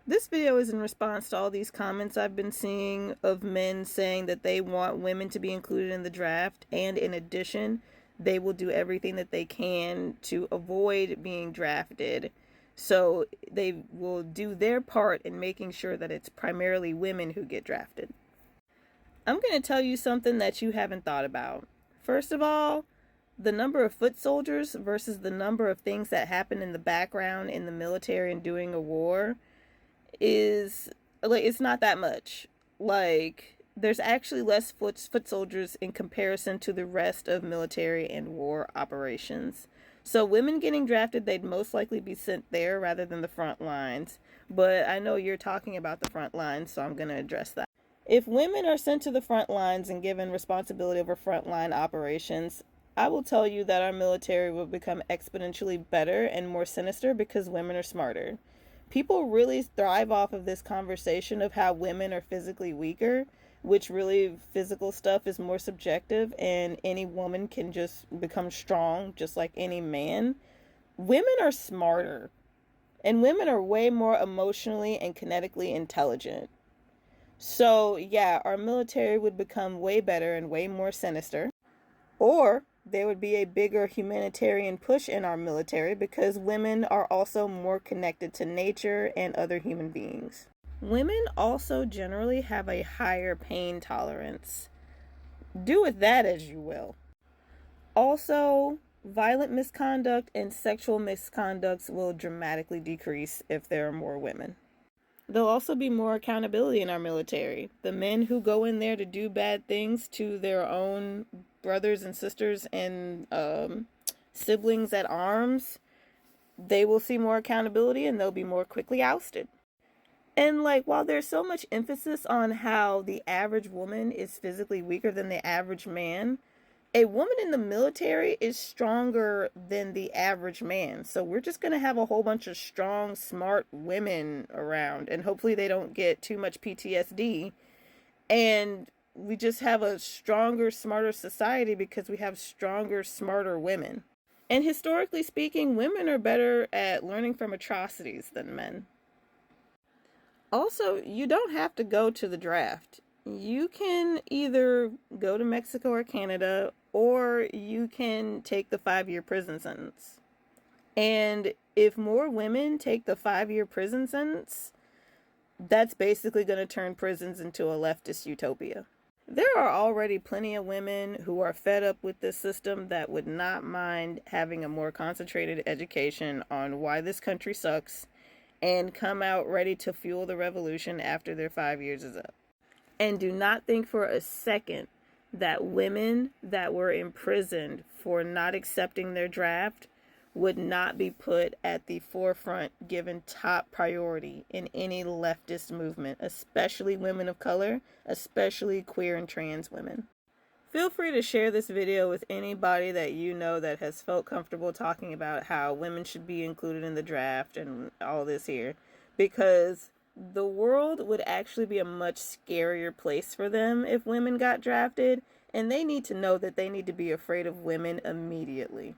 This video is in response to all these comments I've been seeing of men saying that they want women to be included in the draft, and in addition, they will do everything that they can to avoid being drafted. So they will do their part in making sure that it's primarily women who get drafted. I'm going to tell you something that you haven't thought about. First of all, the number of foot soldiers versus the number of things that happen in the background in the military and during a war is like, it's not that much. Like, there's actually less foot soldiers in comparison to the rest of military and war operations. So women getting drafted, they'd most likely be sent there rather than the front lines. But I know you're talking about the front lines, so I'm going to address that. If women are sent to the front lines and given responsibility over frontline operations, I will tell you that our military will become exponentially better and more sinister because women are smarter. People really thrive off of this conversation of how women are physically weaker, which really physical stuff is more subjective and any woman can just become strong just like any man. Women are smarter, and women are way more emotionally and kinetically intelligent. So, yeah, our military would become way better and way more sinister. Or there would be a bigger humanitarian push in our military because women are also more connected to nature and other human beings. Women also generally have a higher pain tolerance. Do with that as you will. Also, violent misconduct and sexual misconducts will dramatically decrease if there are more women. There'll also be more accountability in our military. The men who go in there to do bad things to their own brothers and sisters and siblings at arms, they will see more accountability and they'll be more quickly ousted. And like, while there's so much emphasis on how the average woman is physically weaker than the average man, a woman in the military is stronger than the average man. So we're just going to have a whole bunch of strong, smart women around. And hopefully they don't get too much PTSD. And we just have a stronger, smarter society because we have stronger, smarter women. And historically speaking, women are better at learning from atrocities than men. Also, you don't have to go to the draft. You can either go to Mexico or Canada, or you can take the 5-year prison sentence. And if more women take the 5-year prison sentence, that's basically going to turn prisons into a leftist utopia. There are already plenty of women who are fed up with this system that would not mind having a more concentrated education on why this country sucks and come out ready to fuel the revolution after their 5 years is up. And do not think for a second that women that were imprisoned for not accepting their draft would not be put at the forefront, given top priority in any leftist movement, especially women of color, especially queer and trans women. Feel free to share this video with anybody that you know that has felt comfortable talking about how women should be included in the draft and all this here, because the world would actually be a much scarier place for them if women got drafted, and they need to know that they need to be afraid of women immediately.